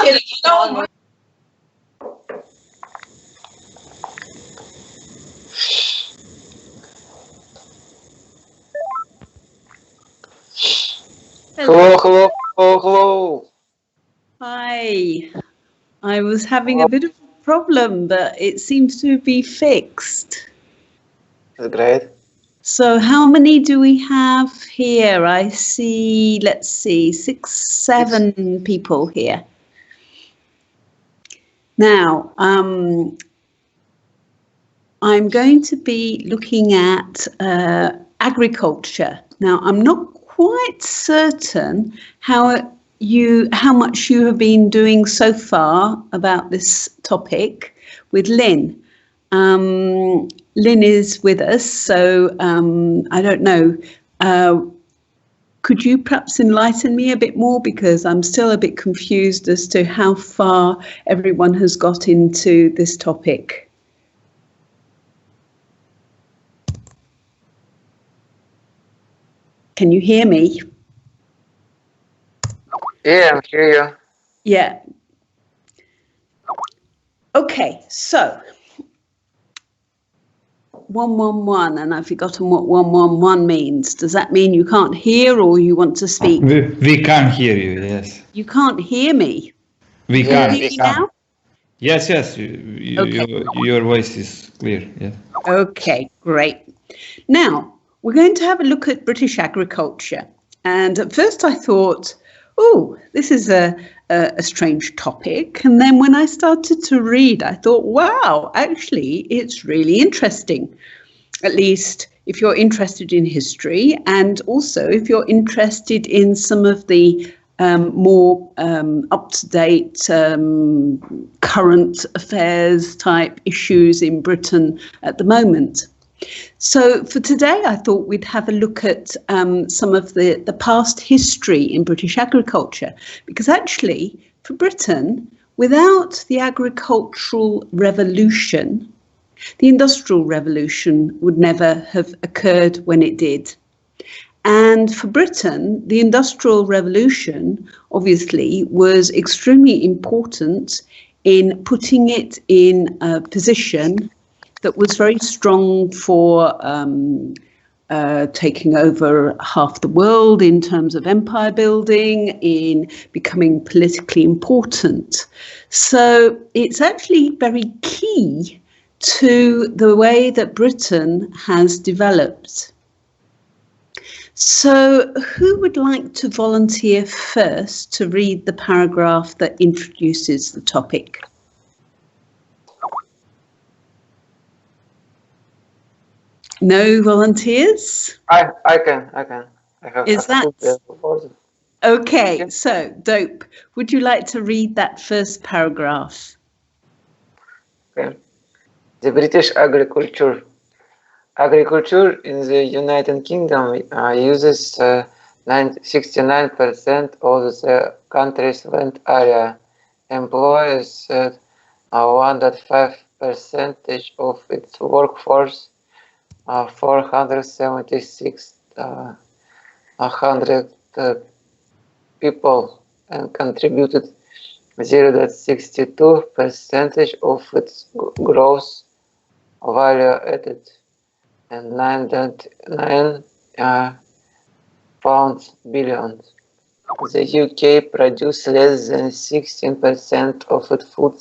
Hello. Hi. I was having a bit of a problem, but it seems to be fixed. That's great. So how many do we have here? I see, let's see, 6, 7 people here. Now, I'm going to be looking at agriculture. Now, I'm not quite certain how much you have been doing so far about this topic with Lynn. Lynn is with us, so I don't know. Could you perhaps enlighten me a bit more, because I'm still a bit confused as to how far everyone has got into this topic. Can you hear me? Yeah, I hear you. Yeah. Okay, so 111, and I've forgotten what 111 means. Does that mean you can't hear or you want to speak? We can't hear you, yes. You can't hear me? We Can can. you hear me now? Yes. Okay. Your voice is clear, yes. Okay, great. Now, we're going to have a look at British agriculture. And at first I thought, oh, this is a strange topic. And then when I started to read, I thought, wow, actually, it's really interesting. At least if you're interested in history, and also if you're interested in some of the more up-to-date current affairs type issues in Britain at the moment. So for today, I thought we'd have a look at some of the past history in British agriculture, because actually for Britain, without the agricultural revolution, the Industrial Revolution would never have occurred when it did. And for Britain, the Industrial Revolution obviously was extremely important in putting it in a position that was very strong for taking over half the world in terms of empire building, in becoming politically important. So it's actually very key to the way that Britain has developed. So who would like to volunteer first to read the paragraph that introduces the topic? No volunteers? I can. I have. Is that okay? So, Dope, would you like to read that first paragraph? Okay. The British agriculture in the United Kingdom uses 69% of the country's land area, employs 1.5% of its workforce, 476,100 people, and contributed 0.62% of its gross value added and 9.9 pounds billion. The UK produces less than 16% of its food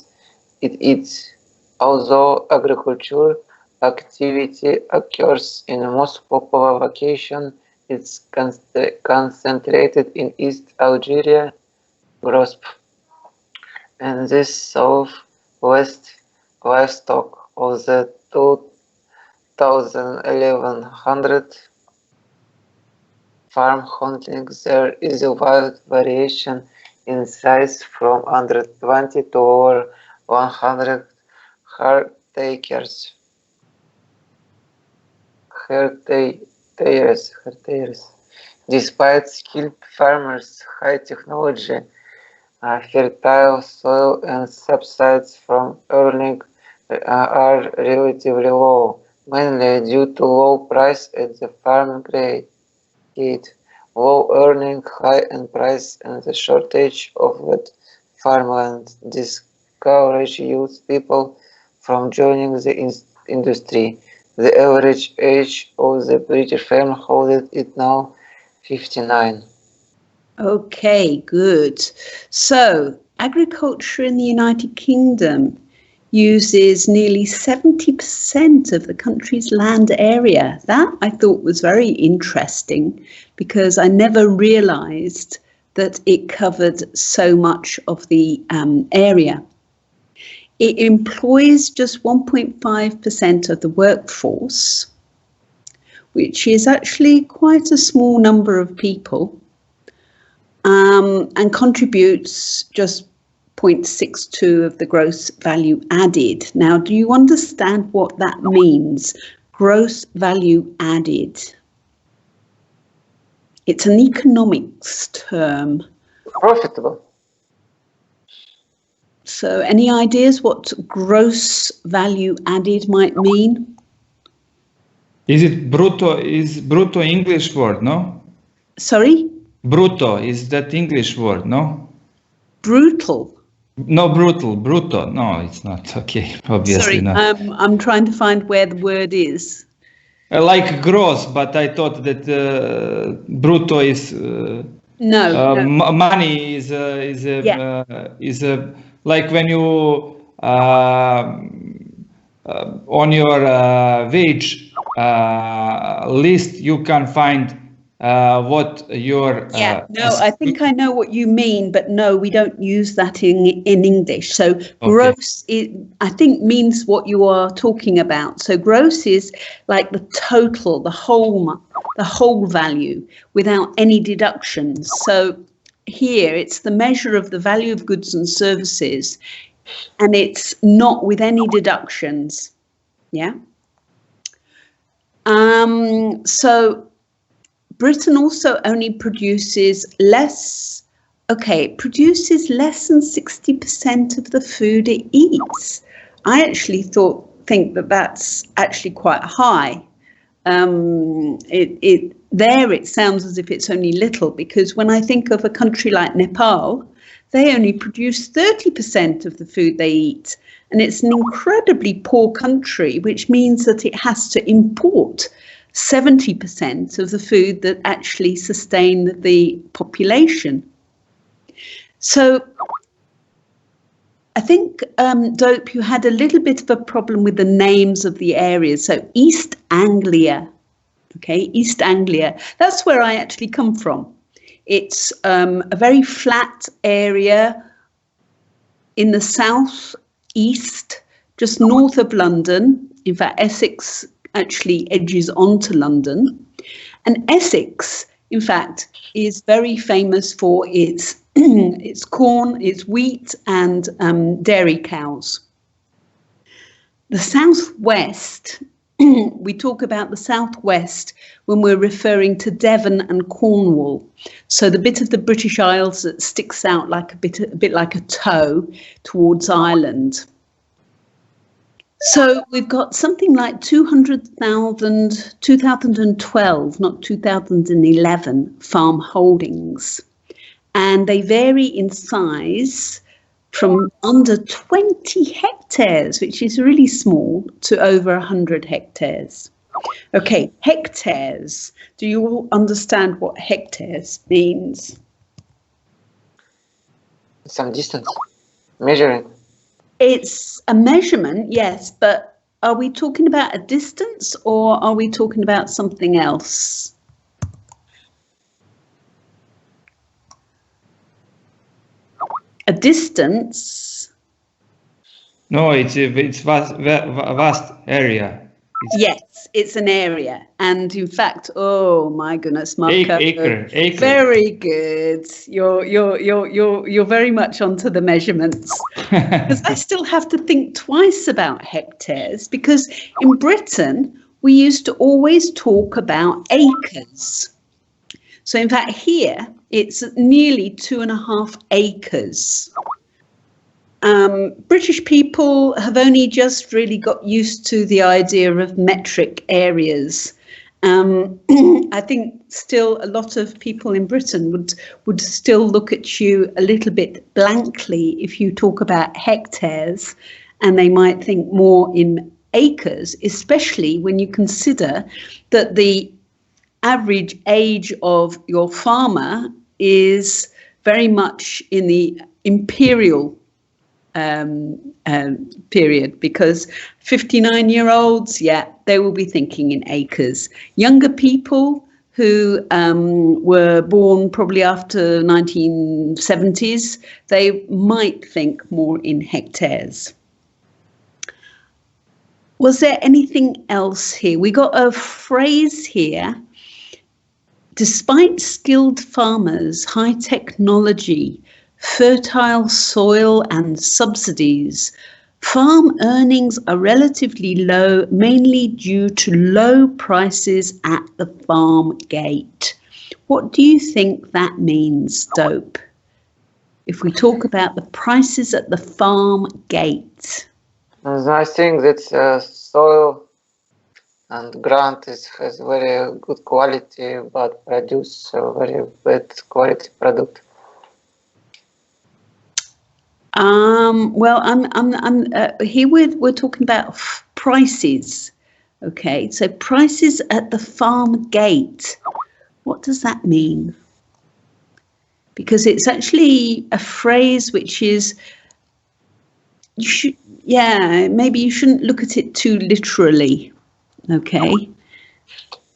it eats, although agriculture activity occurs in most popular locations. It's concentrated in East Algeria, Grosp, and this southwest livestock of the 2,1100 farm holdings. There is a wide variation in size from under 20 to over 100 hectares. Despite skilled farmers, high technology, fertile soil and subsidies from earning are relatively low, mainly due to low price at the farm gate, low earning, high end price, and the shortage of wet farmland. This discourages people from joining the industry. The average age of the British farmhold is now 59. Okay, good. So, agriculture in the United Kingdom uses nearly 70% of the country's land area. That I thought was very interesting because I never realised that it covered so much of the area. It employs just 1.5% of the workforce, which is actually quite a small number of people, and contributes just 0.62 of the gross value added. Now, do you understand what that means? Gross value added. It's an economics term. Profitable. So any ideas what gross value added might mean? Is it brutto? Is brutto English word? No. Sorry? Brutto is that English word? No. Brutal. No, brutal. Brutto. No, it's not. Okay, obviously Sorry, not. I'm trying to find where the word is. Like gross, but I thought that brutto is No. money is like when you on your wage list you can find what your I think I know what you mean, but no, we don't use that in English. So gross, I think, means what you are talking about. So gross is like the total, the whole value without any deductions. So here it's the measure of the value of goods and services, and it's not with any deductions. Yeah. So Britain also only produces less than 60% of the food it eats. I actually think that that's actually quite high. It sounds as if it's only little, because when I think of a country like Nepal, they only produce 30% of the food they eat. And it's an incredibly poor country, which means that it has to import 70% of the food that actually sustain the population. So I think, Dope, you had a little bit of a problem with the names of the areas. So East Anglia, okay, East Anglia, that's where I actually come from. It's a very flat area in the southeast, just north of London. In fact, Essex actually edges onto London. And Essex, in fact, is very famous for its its corn, its wheat, and dairy cows. The southwest, we talk about the southwest when we're referring to Devon and Cornwall. So the bit of the British Isles that sticks out like a bit like a toe towards Ireland. So we've got something like 200,000, 2012, not 2011, farm holdings. And they vary in size from under 20 hectares, which is really small, to over 100 hectares. Okay, hectares. Do you all understand what hectares means? Some distance. Measuring. It's a measurement, yes, but are we talking about a distance or are we talking about something else? A distance? No, it's vast area. Yes, it's an area, and in fact, oh my goodness, Marco, acre. Very good. You're very much onto the measurements. Because I still have to think twice about hectares, because in Britain we used to always talk about acres. So in fact here it's nearly 2.5 acres. British people have only just really got used to the idea of metric areas, I think still a lot of people in Britain would still look at you a little bit blankly if you talk about hectares, and they might think more in acres, especially when you consider that the average age of your farmer is very much in the imperial period, because 59-year-olds, yeah, they will be thinking in acres. Younger people who were born probably after 1970s, they might think more in hectares. Was there anything else here? We got a phrase here. Despite skilled farmers, high technology, fertile soil and subsidies, farm earnings are relatively low, mainly due to low prices at the farm gate. What do you think that means, Dope? If we talk about the prices at the farm gate. I think that soil and ground has very good quality, but produce very bad quality product. Well, here we're talking about prices. Okay, so prices at the farm gate. What does that mean? Because it's actually a phrase which is, maybe you shouldn't look at it too literally. Okay.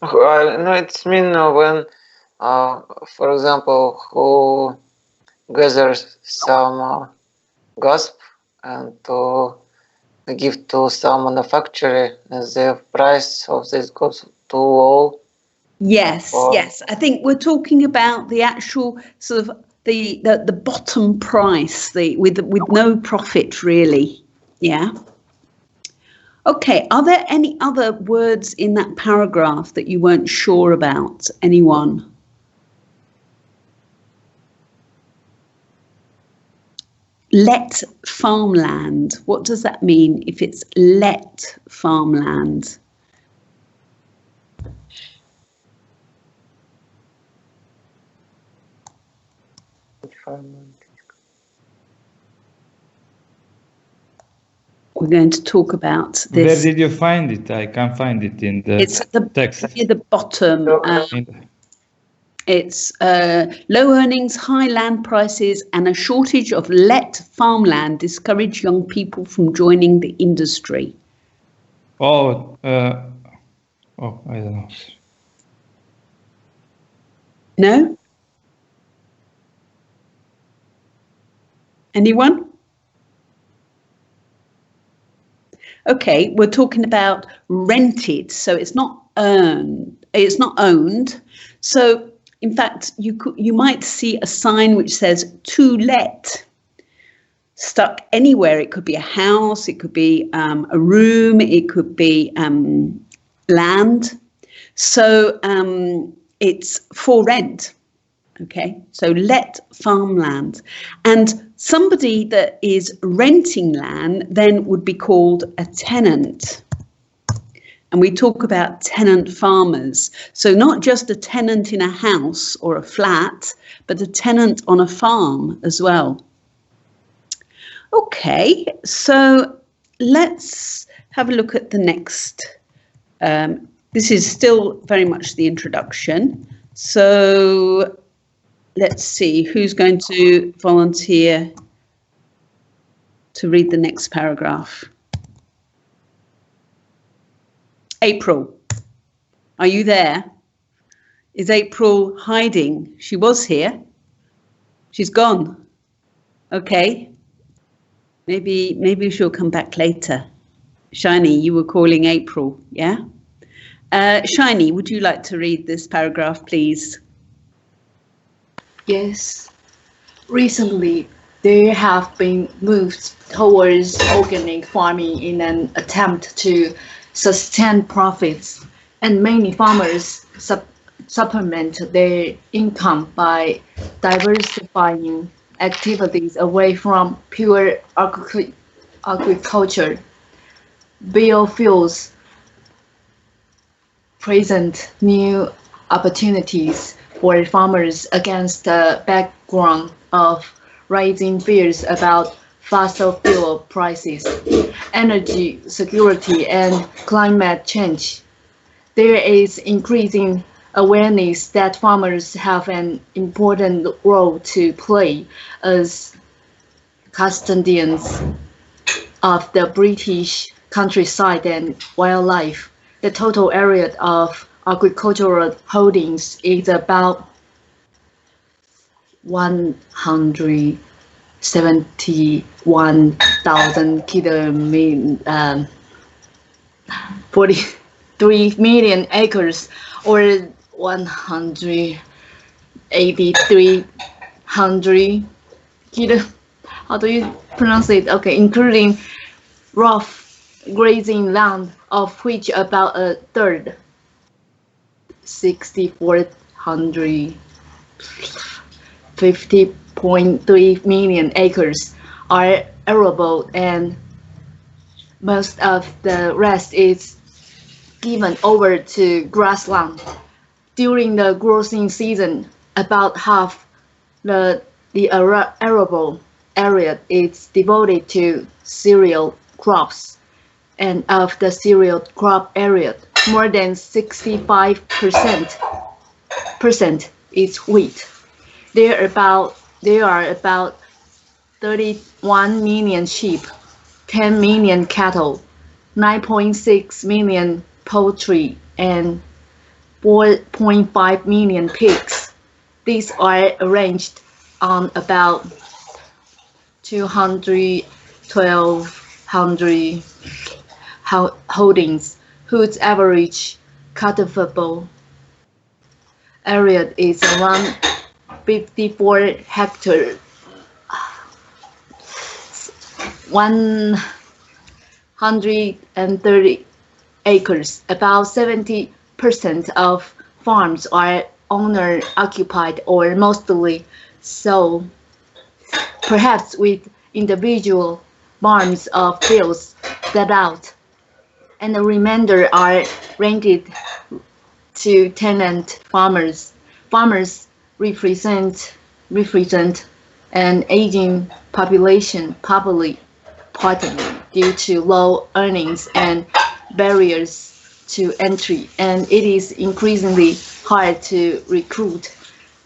No, it's mean when, for example, who gathers some gasp and to give to some manufacturer, the price of this goes too low. Yes, yes. I think we're talking about the actual sort of the bottom price, with no profit really. Yeah. Okay. Are there any other words in that paragraph that you weren't sure about? Anyone? Let farmland. What does that mean if it's let farmland? We're going to talk about this. Where did you find it? I can't find it in the text. Near the bottom. It's low earnings, high land prices, and a shortage of let farmland discourage young people from joining the industry. I don't know. No? Anyone? Okay, we're talking about rented, so it's not earned. It's not owned. So, in fact, you might see a sign which says "to let" stuck anywhere. It could be a house, it could be a room, it could be land. So it's for rent. Okay, so let farmland. And somebody that is renting land then would be called a tenant. And we talk about tenant farmers. So not just a tenant in a house or a flat, but a tenant on a farm as well. Okay, so let's have a look at the next. This is still very much the introduction. So let's see who's going to volunteer to read the next paragraph. April, are you there? Is April hiding? She was here. She's gone. Okay. Maybe she'll come back later. Shiny, you were calling April, yeah? Shiny, would you like to read this paragraph, please? Yes. Recently, there have been moves towards organic farming in an attempt to sustain profits, and many farmers supplement their income by diversifying activities away from pure agriculture. Biofuels present new opportunities for farmers against the background of rising fears about fossil fuel prices, energy security, and climate change. There is increasing awareness that farmers have an important role to play as custodians of the British countryside and wildlife. The total area of agricultural holdings is about 171,000 kilometers, 43 million acres, or 183,000 kilo. How do you pronounce it? Okay, including rough grazing land, of which about a third, 6,450.3 million acres, are arable, and most of the rest is given over to grassland. During the growing season, about half the arable area is devoted to cereal crops, and of the cereal crop area, more than 65% is wheat. There are about 31 million sheep, 10 million cattle, 9.6 million poultry, and 4.5 million pigs. These are arranged on about 1,200 holdings, whose average cultivable area is around 54 hectares, 130 acres. About 70% of farms are owner-occupied or mostly so, perhaps with individual farms of fields set out, and the remainder are rented to tenant farmers. Farmers represent an aging population, partly due to low earnings and barriers to entry, and it is increasingly hard to recruit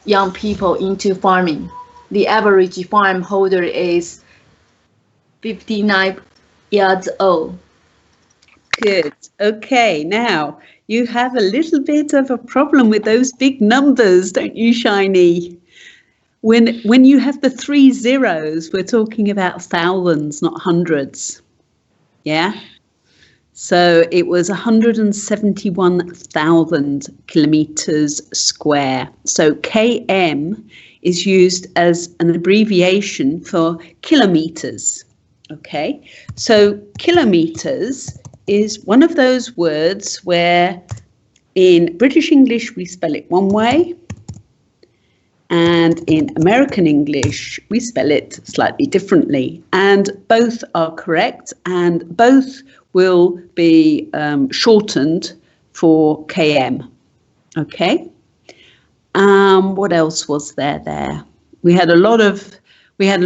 young people into farming. The average farm holder is 59 years old. Good. Okay, now you have a little bit of a problem with those big numbers, don't you, Shiny? When you have the 3 zeros, we're talking about thousands, not hundreds. Yeah? So it was 171,000 kilometers square. So km is used as an abbreviation for kilometers. Okay, so kilometers is one of those words where in British English we spell it one way, and in American English we spell it slightly differently, and both are correct, and both will be shortened for km. Okay. What else was there? We had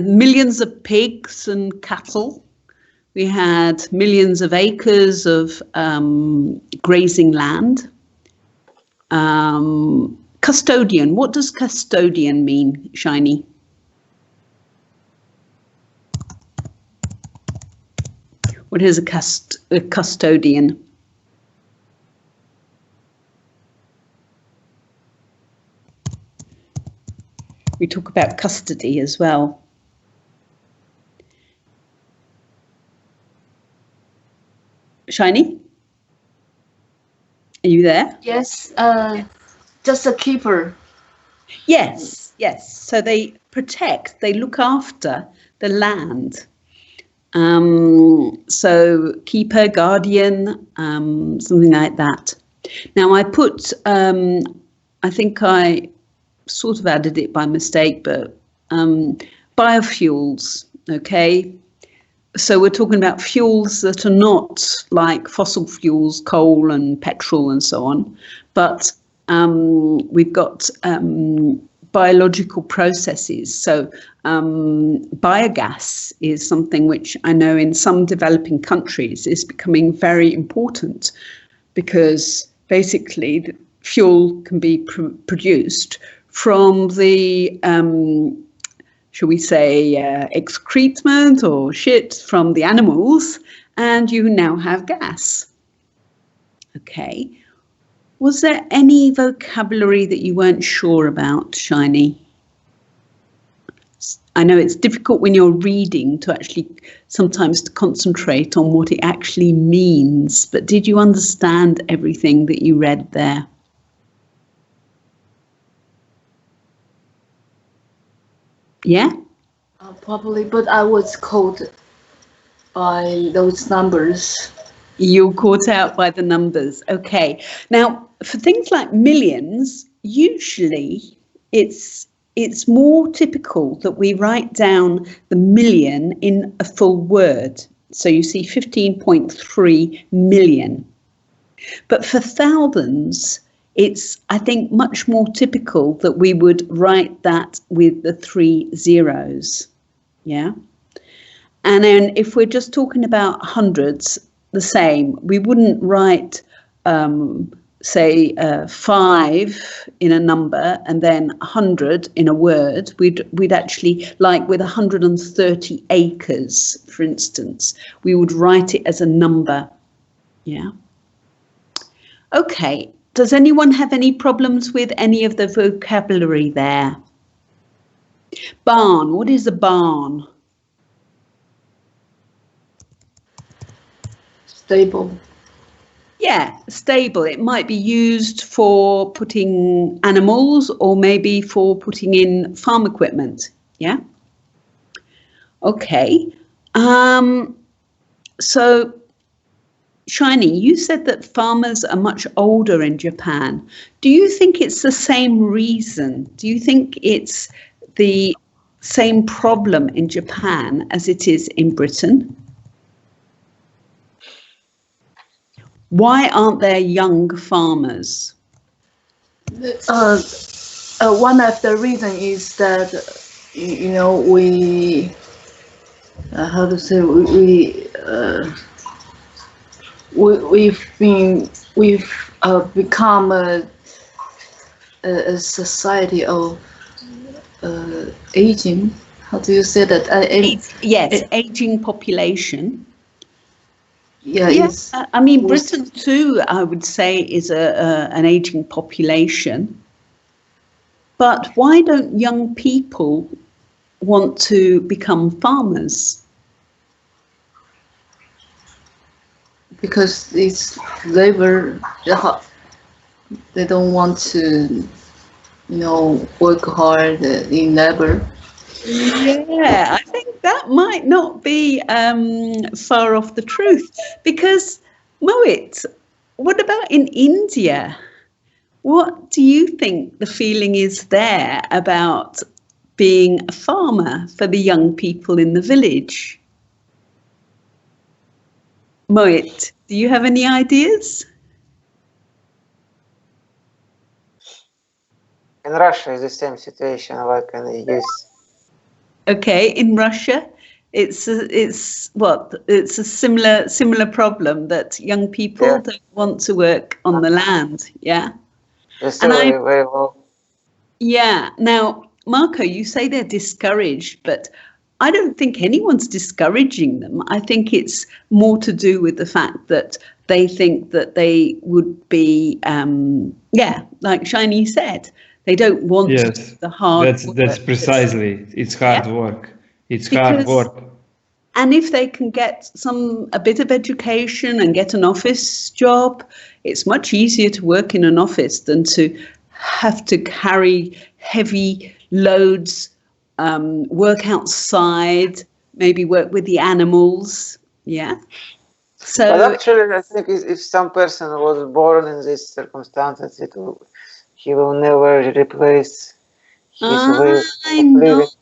millions of pigs and cattle. We had millions of acres of grazing land. Custodian. What does custodian mean, Shiny? What is a custodian? We talk about custody as well. Shiny? Are you there? Yes, just a keeper. Yes. So they protect, they look after the land. So keeper, guardian, something like that. Now I put, I think I sort of added it by mistake, but biofuels, okay? So we're talking about fuels that are not like fossil fuels, coal and petrol and so on, but we've got biological processes. So biogas is something which I know in some developing countries is becoming very important, because basically the fuel can be produced from the shall we say, excrement or shit from the animals, and you now have gas. Okay. Was there any vocabulary that you weren't sure about, Shiny? I know it's difficult when you're reading to actually sometimes to concentrate on what it actually means, but did you understand everything that you read there? Yeah? Probably, but I was caught by those numbers. You're caught out by the numbers. Okay. Now, for things like millions, usually it's more typical that we write down the million in a full word. So you see 15.3 million. But for thousands, it's, I think, much more typical that we would write that with the 3 zeros. Yeah. And then if we're just talking about hundreds, the same. We wouldn't write, say, 5 in a number and then 100 in a word. We'd actually, like with 130 acres, for instance, we would write it as a number. Yeah. Okay. Does anyone have any problems with any of the vocabulary there? Barn. What is a barn? Stable. Yeah, stable. It might be used for putting animals or maybe for putting in farm equipment. Yeah. Okay. So, Shiny, you said that farmers are much older in Japan. Do you think it's the same reason? Do you think it's the same problem in Japan as it is in Britain? Why aren't there young farmers? One of the reasons is that, we how to say, we've become a society of aging. How do you say that? Yes, aging population. Yeah, yes. I mean, Britain too, I would say, is an aging population. But why don't young people want to become farmers? Because it's labor. They don't want to, work hard in labor. Yeah, I think that might not be far off the truth, because Mohit, what about in India? What do you think the feeling is there about being a farmer for the young people in the village? Mohit, do you have any ideas? In Russia, it's the same situation like in the US. Okay, in Russia, it's a similar problem that young people don't want to work on the land. Yeah, it's very low. Yeah. Now, Marco, you say they're discouraged, but I don't think anyone's discouraging them. I think it's more to do with the fact that they think that they would be, like Shiny said, they don't want the hard work. That's precisely. It's hard work. It's hard work. And if they can get a bit of education and get an office job, it's much easier to work in an office than to have to carry heavy loads, work outside, maybe work with the animals. Yeah. So, but actually, I think if some person was born in these circumstances, he will never replace this way of I'm living? not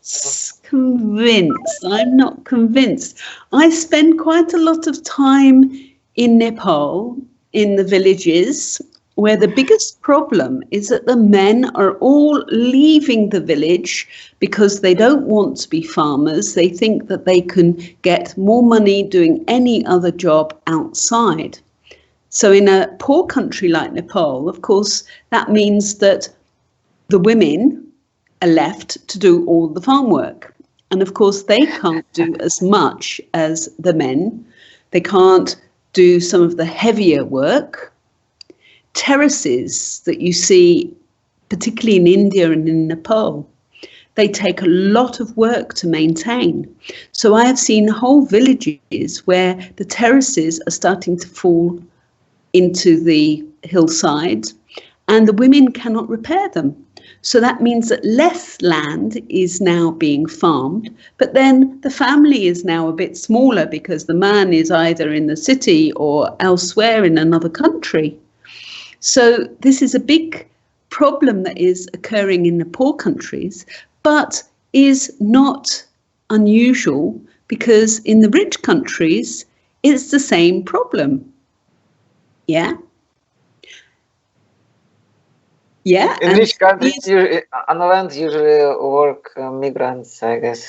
convinced. I'm not convinced. I spend quite a lot of time in Nepal, in the villages, where the biggest problem is that the men are all leaving the village because they don't want to be farmers. They think that they can get more money doing any other job outside. So in a poor country like Nepal, of course, that means that the women are left to do all the farm work. And of course, they can't do as much as the men. They can't do some of the heavier work. Terraces that you see, particularly in India and in Nepal, they take a lot of work to maintain. So I have seen whole villages where the terraces are starting to fall into the hillside and the women cannot repair them. So that means that less land is now being farmed, but then the family is now a bit smaller because the man is either in the city or elsewhere in another country. So this is a big problem that is occurring in the poor countries, but is not unusual because in the rich countries, it's the same problem. Yeah? Yeah. In which countries on land usually work migrants, I guess?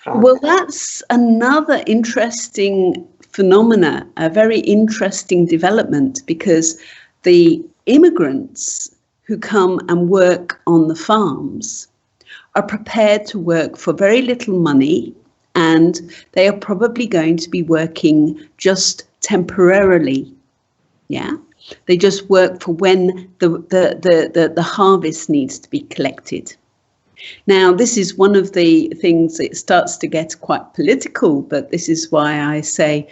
Well, that's another interesting phenomena, a very interesting development, because the immigrants who come and work on the farms are prepared to work for very little money, and they are probably going to be working just temporarily. Yeah. They just work for when the harvest needs to be collected. Now, this is one of the things that starts to get quite political, but this is why I say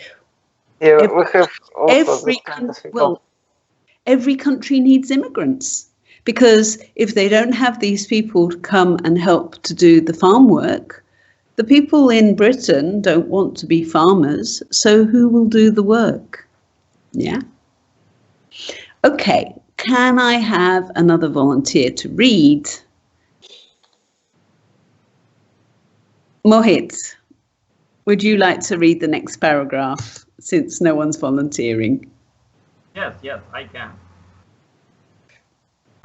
every country needs immigrants, because if they don't have these people to come and help to do the farm work, the people in Britain don't want to be farmers, so who will do the work? Yeah. Okay, can I have another volunteer to read? Mohit, would you like to read the next paragraph since no one's volunteering? Yes, I can.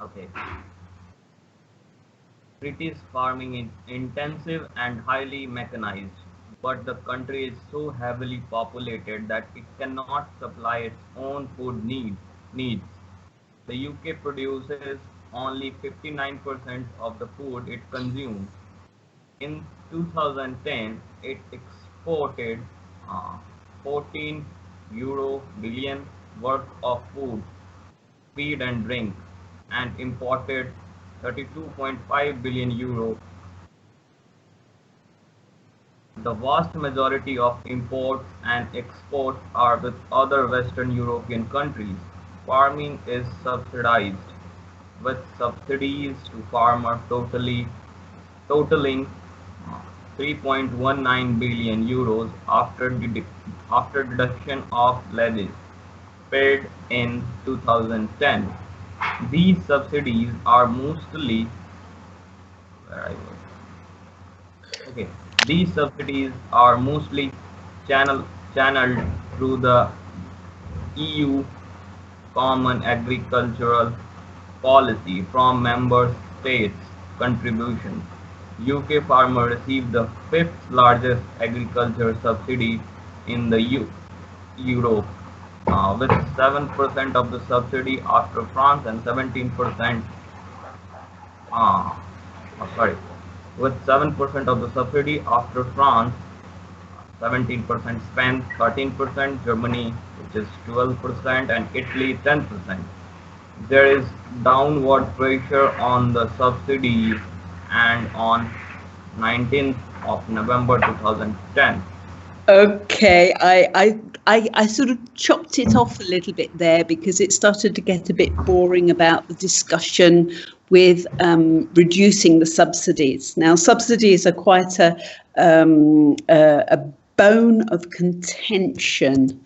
Okay. British farming is intensive and highly mechanized, but the country is so heavily populated that it cannot supply its own food needs. The UK produces only 59% of the food it consumes. In 2010, it exported 14 billion worth of food, feed and drink, and imported 32.5 billion euro. The vast majority of imports and exports are with other Western European countries. Farming is subsidized, with subsidies to farmers totaling 3.19 billion euros after deduction of levies paid in 2010. These subsidies are mostly channeled through the EU Common Agricultural Policy from member states' contributions. UK farmers receive the fifth largest agriculture subsidy in the Europe, with 7% of the subsidy after France and 17%. With 7% of the subsidy after France, 17% Spain, 13%, Germany, which is 12%, and Italy, 10%. There is downward pressure on the subsidies, and on 19th of November 2010. Okay, I sort of chopped it off a little bit there because it started to get a bit boring about the discussion with reducing the subsidies. Now, subsidies are quite a bone of contention.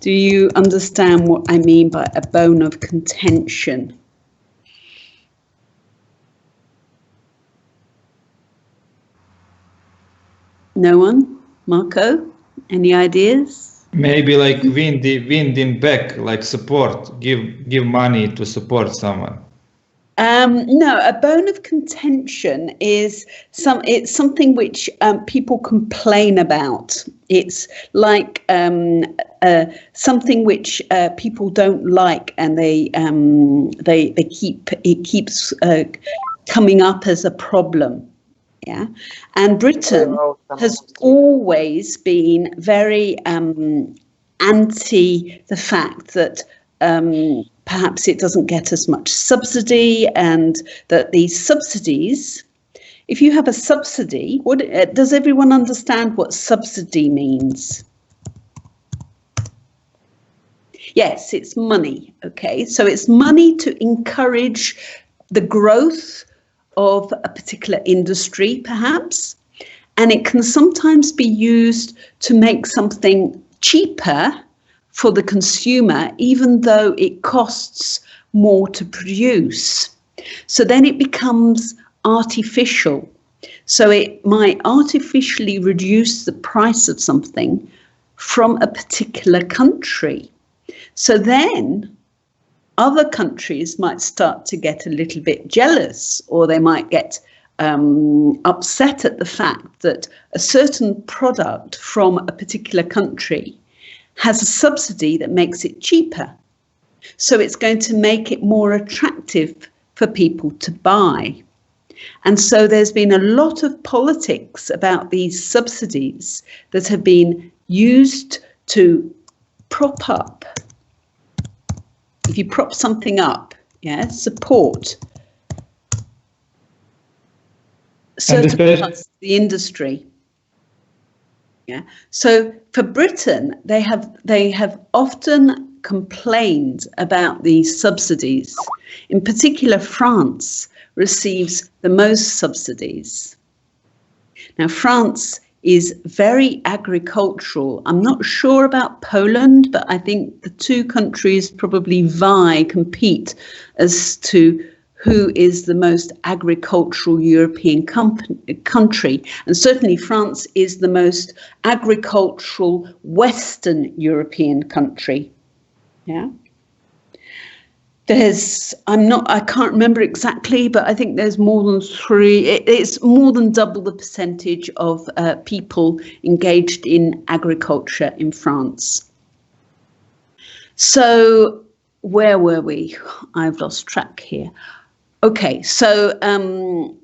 Do you understand what I mean by a bone of contention? No one? Marco? Any ideas? Maybe like wind in back, like support. Give money to support someone. No, a bone of contention is it's something which people complain about. It's like something which people don't like, and it keeps coming up as a problem. Yeah, and Britain has always been very anti the fact that perhaps it doesn't get as much subsidy, and that these subsidies, if you have a subsidy, does everyone understand what subsidy means? Yes, it's money. Okay, so it's money to encourage the growth of a particular industry, perhaps, and it can sometimes be used to make something cheaper for the consumer, even though it costs more to produce. So then it becomes artificial. So it might artificially reduce the price of something from a particular country. So then other countries might start to get a little bit jealous, or they might get upset at the fact that a certain product from a particular country has a subsidy that makes it cheaper. So it's going to make it more attractive for people to buy. And so there's been a lot of politics about these subsidies that have been used to prop up. If you prop something up, yeah, support certain parts of the industry. Yeah. So for Britain, they have often complained about these subsidies. In particular, France receives the most subsidies. Now, France is very agricultural. I'm not sure about Poland, but I think the two countries probably compete as to who is the most agricultural European country. And certainly France is the most agricultural Western European country. Yeah. I can't remember exactly, but I think there's more than it's more than double the percentage of people engaged in agriculture in France. So where were we? I've lost track here. Okay, so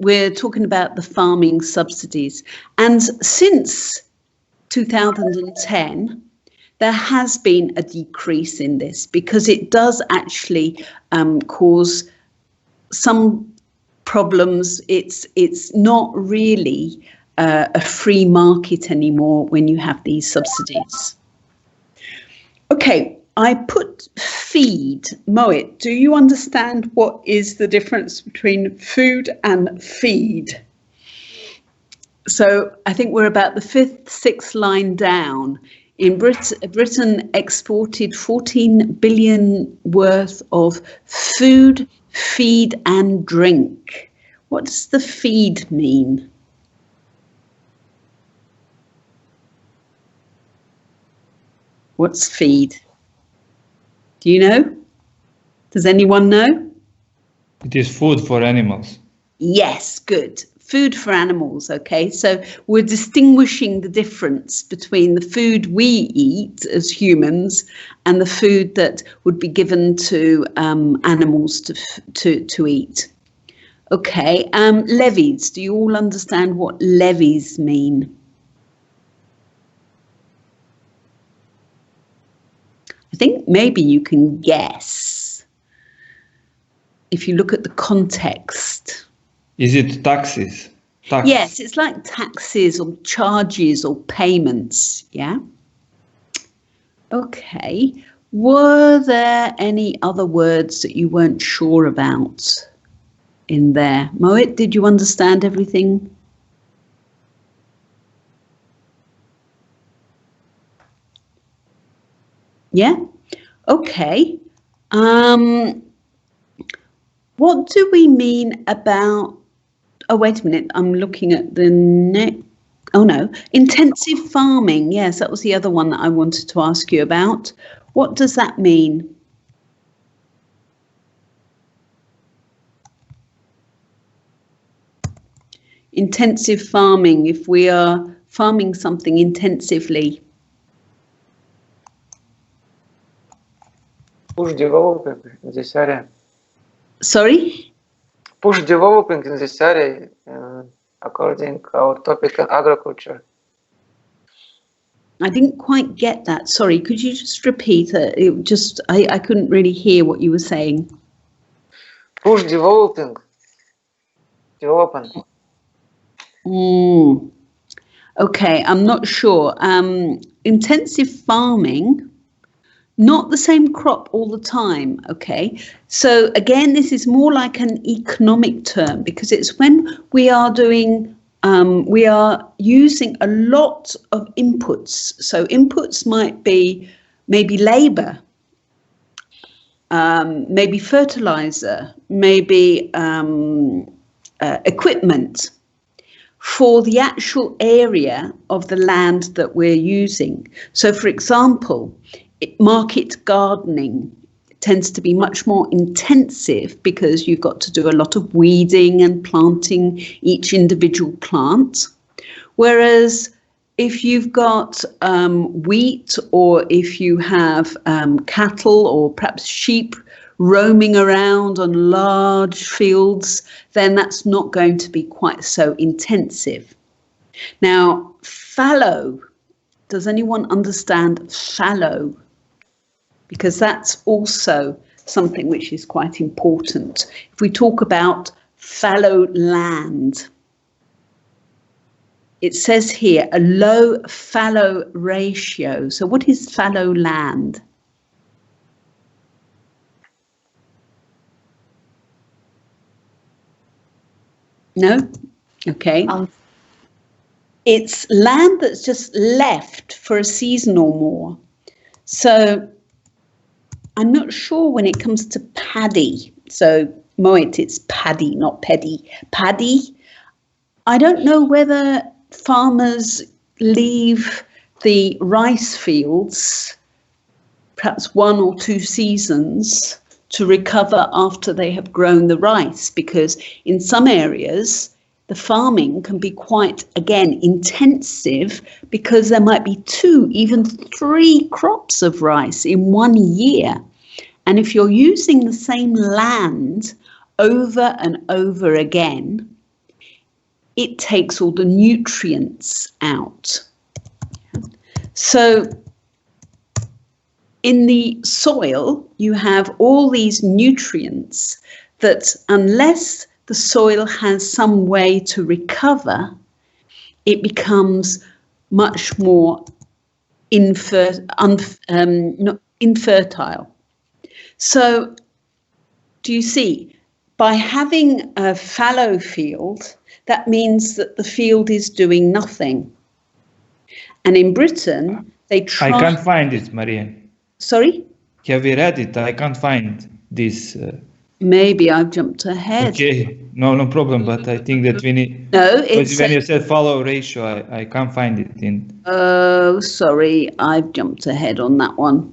we're talking about the farming subsidies. And since 2010, there has been a decrease in this, because it does actually cause some problems. It's not really a free market anymore when you have these subsidies. Okay, I put feed. Moet, do you understand what is the difference between food and feed? So I think we're about the sixth line down. In Britain exported 14 billion worth of food, feed and drink. What does the feed mean? What's feed? Do you know? Does anyone know? It is food for animals. Yes, good. Food for animals, okay? So we're distinguishing the difference between the food we eat as humans and the food that would be given to animals to eat. Okay, levies. Do you all understand what levies mean? I think maybe you can guess if you look at the context. Is it taxes? Tax. Yes, it's like taxes or charges or payments, yeah? Okay. Were there any other words that you weren't sure about in there? Moet, did you understand everything? Yeah? Okay. What do we mean about... Oh, wait a minute. I'm looking at the next Oh no, intensive farming. Yes, that was the other one that I wanted to ask you about. What does that mean? Intensive farming, if we are farming something intensively. Push developing in this area. Sorry? Push developing in this area, according our topic in agriculture. I didn't quite get that. Sorry, could you just repeat it? I couldn't really hear what you were saying. Push developing. Development. Okay, I'm not sure. Intensive farming, not the same crop all the time, okay? So again, this is more like an economic term because it's when we are doing, we are using a lot of inputs. So inputs might be maybe labor, maybe fertilizer, maybe equipment for the actual area of the land that we're using. So for example, market gardening tends to be much more intensive because you've got to do a lot of weeding and planting each individual plant. Whereas if you've got wheat, or if you have cattle or perhaps sheep roaming around on large fields, then that's not going to be quite so intensive. Now, fallow, does anyone understand fallow? Because that's also something which is quite important. If we talk about fallow land, it says here a low fallow ratio. So what is fallow land? No? Okay. It's land that's just left for a season or more. So I'm not sure when it comes to paddy. So Moet, it's paddy, not peddy. Paddy. I don't know whether farmers leave the rice fields perhaps 1 or 2 seasons to recover after they have grown the rice, because in some areas the farming can be quite, again, intensive because there might be 2, even 3 crops of rice in 1 year. And if you're using the same land over and over again, it takes all the nutrients out. So in the soil, you have all these nutrients that unless the soil has some way to recover, it becomes much more infertile. So do you see, by having a fallow field, that means that the field is doing nothing. And in Britain, they try... I can't find it, Marianne. Sorry? Have you read it? I can't find this. Maybe I've jumped ahead. Okay, no problem, but I think that we need... No, it's... When you said follow ratio, I can't find it in... Oh, sorry, I've jumped ahead on that one.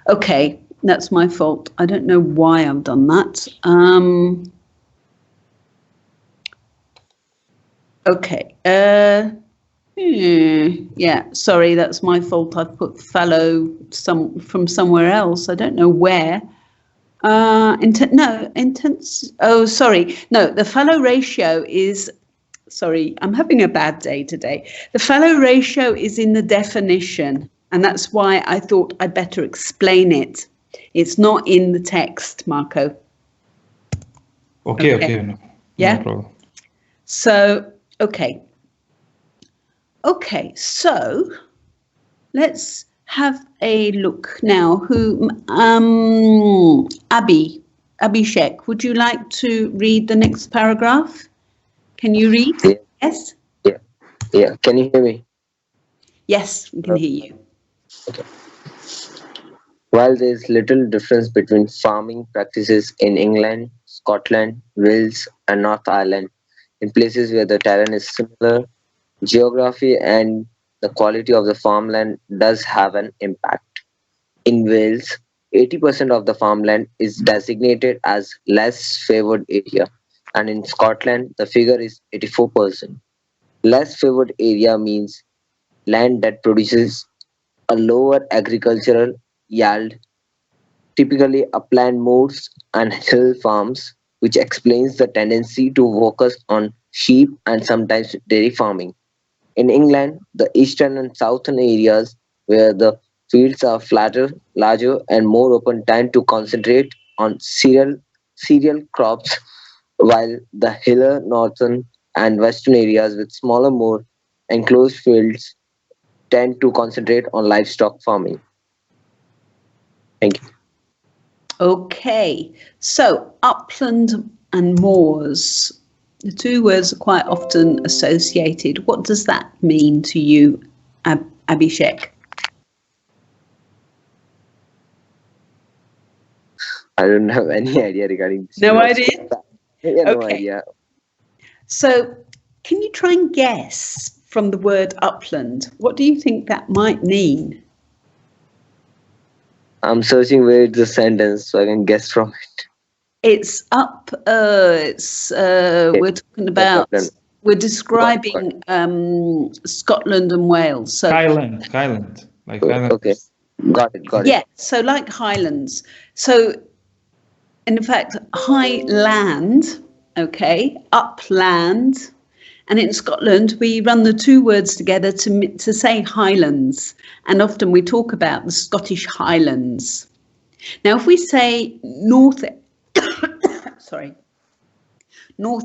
Okay, that's my fault. I don't know why I've done that. Okay. Yeah, sorry, that's my fault. I've put fallow from somewhere else. I don't know where. Intense. Oh, sorry. No, the fallow ratio is... Sorry, I'm having a bad day today. The fallow ratio is in the definition, and that's why I thought I'd better explain it. It's not in the text, Marco. Okay. No problem. So, okay. Okay, so let's have a look now. Abhishek, would you like to read the next paragraph? Can you read? Yeah. Yes? Yeah. Can you hear me? Yes, we can hear you. Okay. While there is little difference between farming practices in England, Scotland, Wales, and North Ireland, in places where the terrain is similar, Geography and the quality of the farmland does have an impact. In Wales, 80% of the farmland is designated as less favored area, and in Scotland, the figure is 84%. Less favored area means land that produces a lower agricultural yield, typically upland moors and hill farms, which explains the tendency to focus on sheep and sometimes dairy farming. In England, the eastern and southern areas where the fields are flatter, larger, and more open tend to concentrate on cereal crops, while the hiller northern and western areas with smaller, more enclosed fields tend to concentrate on livestock farming. Thank you. Okay, so upland and moors. The two words are quite often associated. What does that mean to you, Abhishek? I don't have any idea regarding this. No idea? Yeah, no Okay. idea. So can you try and guess from the word upland? What do you think that might mean? I'm searching where it's a sentence so I can guess from it. It's up, we're talking about, Upland. we're describing Scotland and Wales. So Highland, like Highland. Okay, got it. yeah, so like Highlands. So in fact, highland, okay, upland. And in Scotland, we run the two words together to say Highlands. And often we talk about the Scottish Highlands. Now, if we say north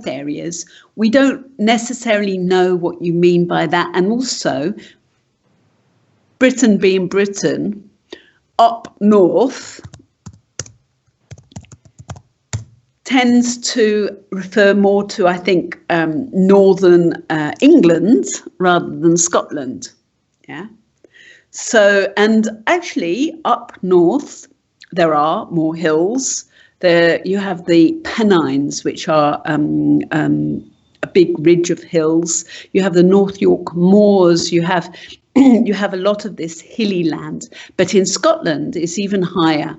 areas, we don't necessarily know what you mean by that. And also, Britain being Britain, up north tends to refer more to, I think, northern England rather than Scotland. Yeah. So, and actually up north, there are more hills. There you have the Pennines, which are a big ridge of hills. You have the North York Moors. You have you have a lot of this hilly land. But in Scotland, it's even higher.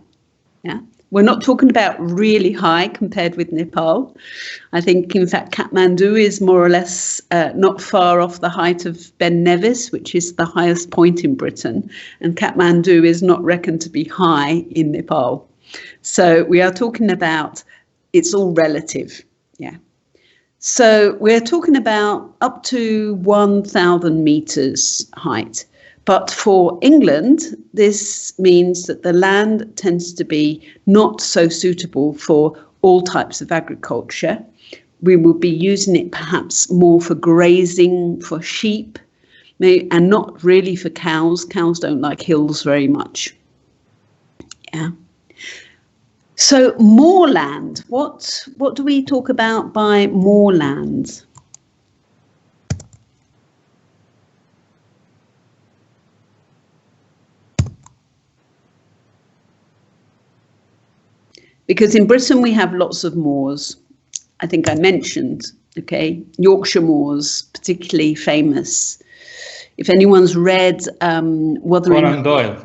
Yeah. We're not talking about really high compared with Nepal. I think, in fact, Kathmandu is more or less not far off the height of Ben Nevis, which is the highest point in Britain. And Kathmandu is not reckoned to be high in Nepal. So we are talking about, it's all relative. Yeah. So we're talking about up to 1,000 meters height. But for England, this means that the land tends to be not so suitable for all types of agriculture. We will be using it perhaps more for grazing, for sheep, and not really for cows. Cows don't like hills very much. Yeah. So moorland, what do we talk about by moorland? Because in Britain we have lots of moors. I think I mentioned, okay, Yorkshire moors, particularly famous. If anyone's read Conan Doyle,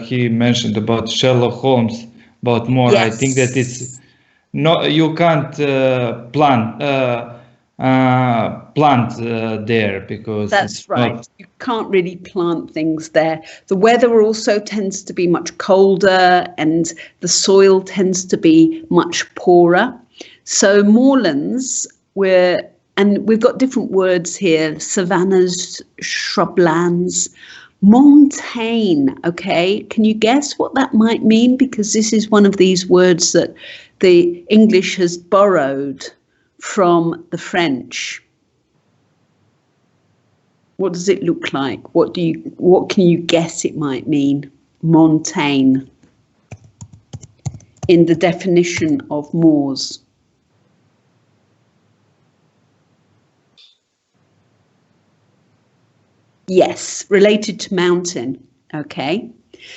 he mentioned about Sherlock Holmes, about moor. Yes. I think that it's no, you can't plant there because that's right. You can't really plant things there. The weather also tends to be much colder and the soil tends to be much poorer. So moorlands, we've got different words here: savannas, shrublands, montane. Okay, can you guess what that might mean? Because this is one of these words that the English has borrowed from the French. What does it look like? What can you guess it might mean? Montane in the definition of moors. Yes, related to mountain. Okay.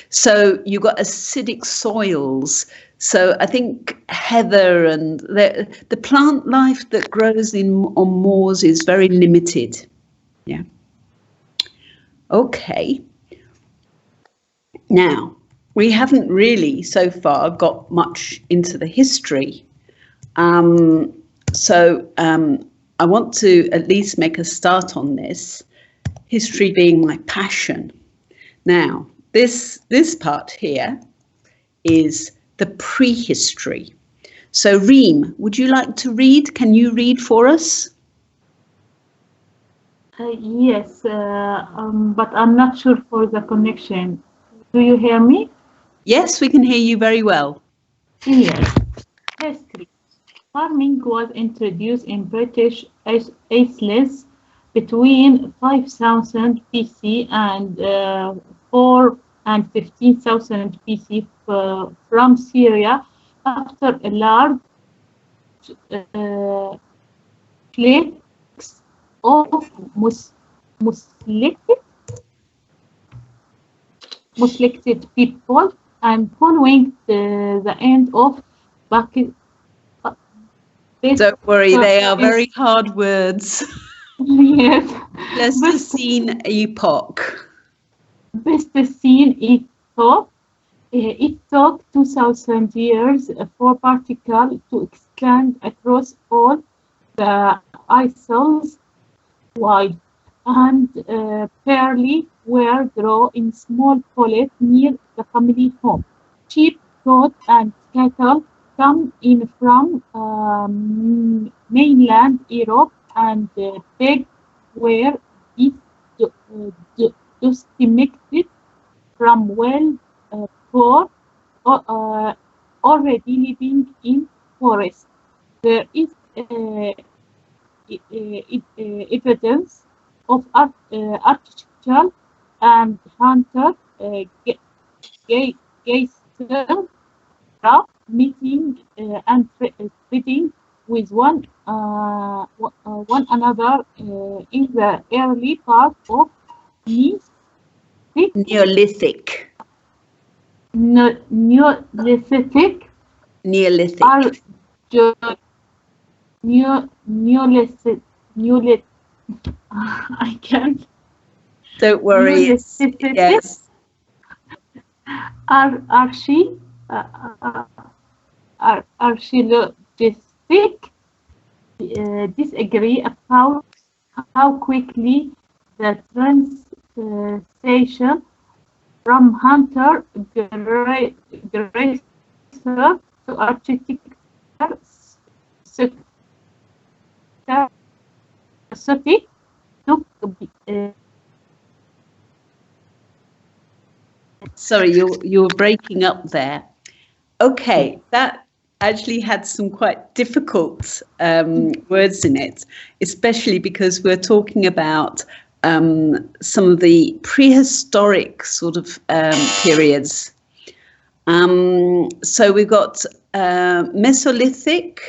So you've got acidic soils. So I think heather and the plant life that grows on moors is very limited. Yeah. Okay. Now, we haven't really so far got much into the history. So I want to at least make a start on this, history being my passion. Now, this part here is the prehistory. So Reem, would you like to read? Can you read for us? Yes, but I'm not sure for the connection. Do you hear me? Yes, we can hear you very well. Yes. History. Farming was introduced in British Isles between 5000 BC and 4 and 15,000 BC from Syria after a large flakes of Muslitic people, and following the end of Don't worry, they are very hard words. Yes. Pleistocene epoch. Pleistocene epoch. It took 2,000 years for particles to extend across all the isles wide, and barley were grown in small pollets near the family home. Sheep, goat, and cattle come in from mainland Europe, and pigs were domesticated from poor already living in forests. There is evidence of artificial and hunter geyser meeting and trading with one another in the early part of Neolithic. Neolithic. Neolithic. I can't. Don't worry. Yes. Archaeologists disagree about how quickly the transition from hunter-gatherer to architecture took. Sorry, you were breaking up there. Okay, that actually had some quite difficult words in it, especially because we're talking about some of the prehistoric sort of periods. So we've got Mesolithic,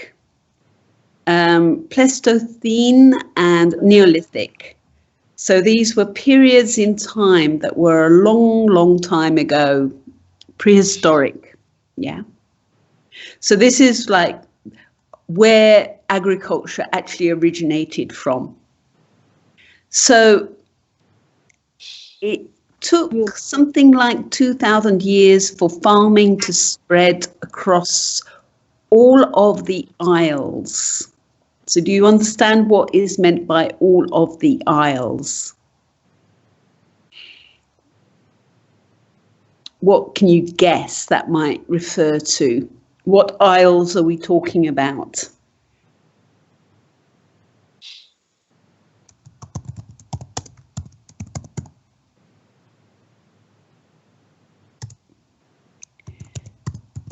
Pleistocene, and Neolithic. So these were periods in time that were a long, long time ago, prehistoric. Yeah. So this is like where agriculture actually originated from. So it took something like 2,000 years for farming to spread across all of the isles. So do you understand what is meant by all of the isles? What can you guess that might refer to? What isles are we talking about?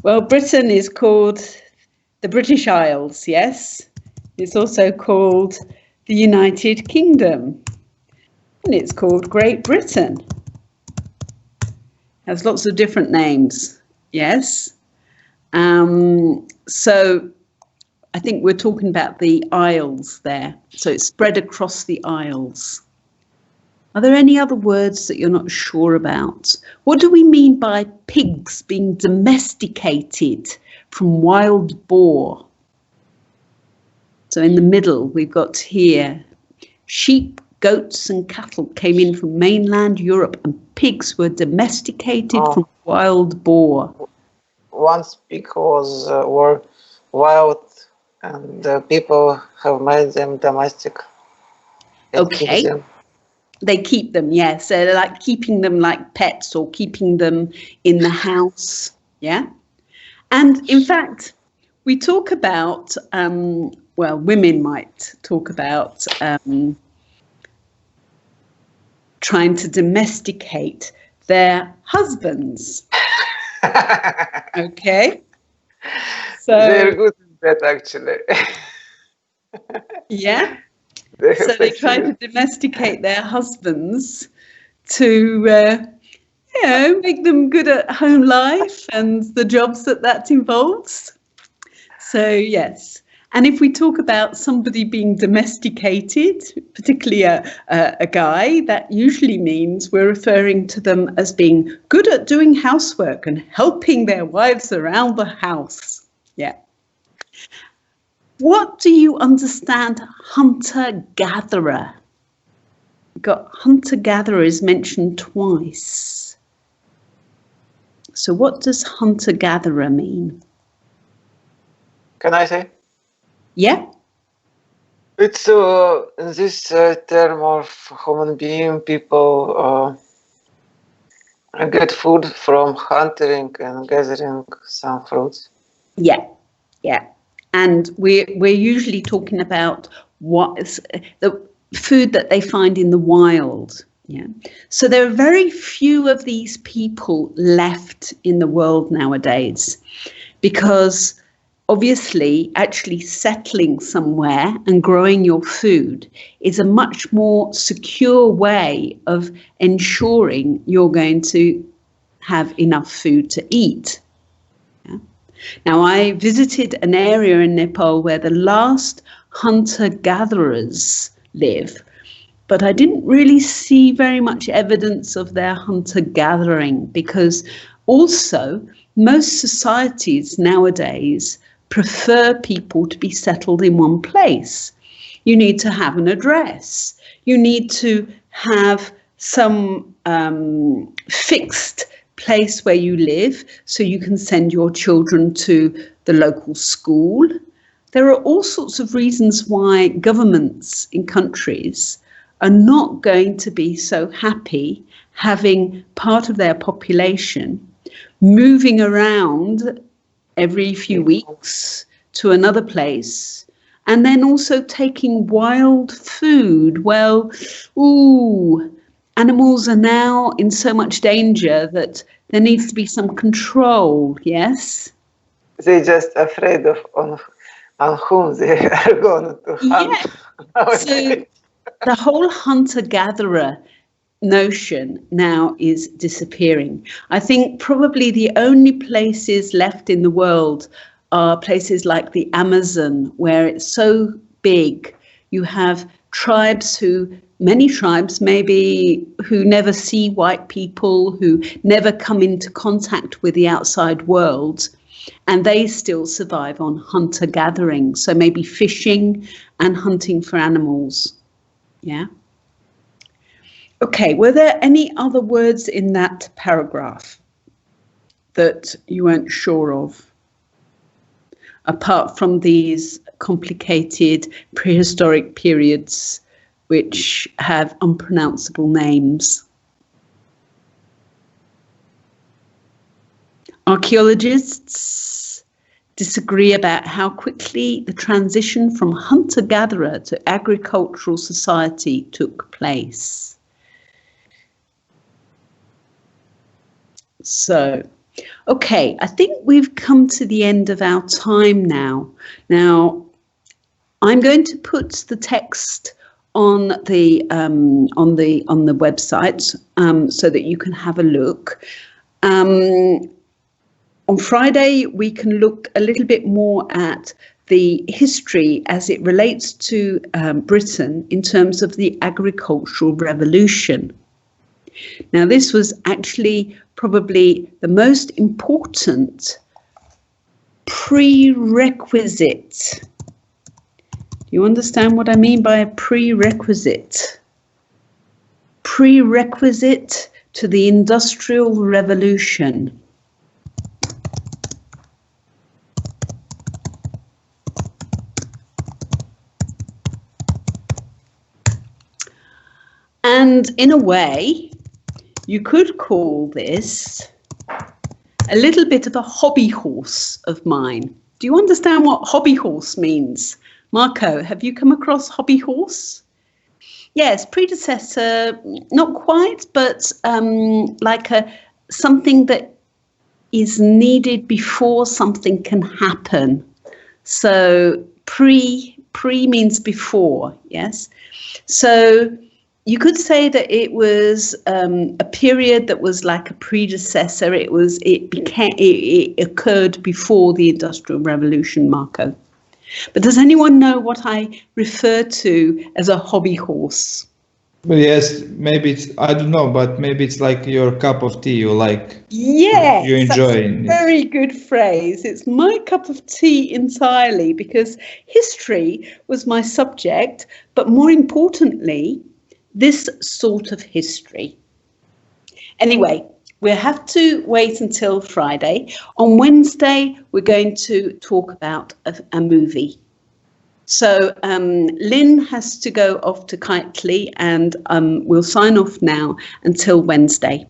Well, Britain is called the British Isles, yes. It's also called the United Kingdom, and it's called Great Britain. Has lots of different names, yes. So I think we're talking about the isles there. So it's spread across the isles. Are there any other words that you're not sure about? What do we mean by pigs being domesticated from wild boar? So in the middle, we've got here, sheep, goats and cattle came in from mainland Europe and pigs were domesticated from wild boar. Once pig were wild and people have made them domestic. Okay. They keep them, yes. So they're like keeping them like pets or keeping them in the house, yeah? And in fact, we talk about, well, women might talk about trying to domesticate their husbands. Okay? So they're good at that, actually. Yeah? So they try to domesticate their husbands to, make them good at home life and the jobs that involves. So, yes. And if we talk about somebody being domesticated, particularly a guy, that usually means we're referring to them as being good at doing housework and helping their wives around the house. Yeah. What do you understand hunter-gatherer? Got hunter-gatherer is mentioned twice. So what does hunter-gatherer mean? Can I say? Yeah. It's this term of human being, people get food from hunting and gathering some fruits. Yeah, yeah. And we're usually talking about what is the food that they find in the wild. Yeah. So there are very few of these people left in the world nowadays, because obviously actually settling somewhere and growing your food is a much more secure way of ensuring you're going to have enough food to eat. Yeah. Now, I visited an area in Nepal where the last hunter-gatherers live, but I didn't really see very much evidence of their hunter-gathering, because also most societies nowadays prefer people to be settled in one place. You need to have an address. You need to have some fixed place where you live so you can send your children to the local school. There are all sorts of reasons why governments in countries are not going to be so happy having part of their population moving around every few weeks to another place, and then also taking wild food. Well, animals are now in so much danger that there needs to be some control, yes? They're just afraid of on whom they are going to hunt. Yeah. So the whole hunter-gatherer notion now is disappearing. I think probably the only places left in the world are places like the Amazon, where it's so big. You have tribes many tribes maybe, who never see white people, who never come into contact with the outside world, and they still survive on hunter-gathering. So maybe fishing and hunting for animals. Yeah. Okay, were there any other words in that paragraph that you weren't sure of, apart from these complicated prehistoric periods which have unpronounceable names? Archaeologists disagree about how quickly the transition from hunter-gatherer to agricultural society took place. So, okay, I think we've come to the end of our time now. Now, I'm going to put the text on the website so that you can have a look. On Friday, we can look a little bit more at the history as it relates to Britain in terms of the agricultural revolution. Now, this was actually probably the most important prerequisite. Do you understand what I mean by a prerequisite? Prerequisite to the Industrial Revolution. And in a way, you could call this a little bit of a hobby horse of mine. Do you understand what hobby horse means? Marco, have you come across hobby horse? Yes, predecessor, not quite, but like something that is needed before something can happen. So pre means before, yes? So you could say that it was a period that was like a predecessor. It occurred before the Industrial Revolution, Marco. But does anyone know what I refer to as a hobby horse? Well, yes, maybe it's, I don't know, but maybe it's like your cup of tea you like. Yes, you enjoy that's a very good phrase. It's my cup of tea entirely, because history was my subject, but more importantly, this sort of history. Anyway, we'll have to wait until Friday. On Wednesday, we're going to talk about a movie. So Lynn has to go off to Kitely, and we'll sign off now until Wednesday.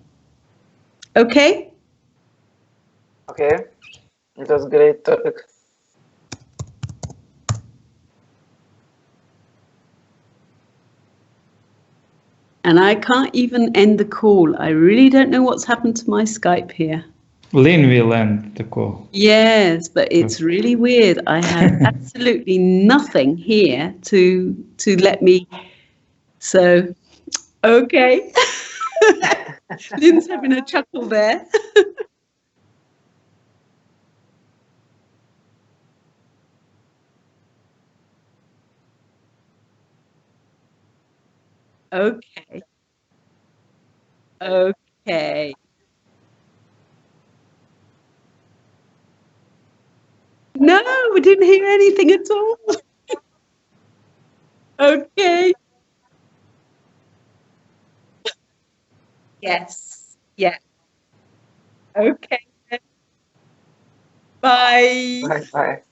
Okay? Okay, it was a great topic. And I can't even end the call. I really don't know what's happened to my Skype here. Lynn will end the call. Yes, but it's really weird. I have absolutely nothing here to let me. So, okay. Lynn's having a chuckle there. Okay. Okay. No, we didn't hear anything at all. Okay. Yes. Yeah. Okay. Bye. Bye bye.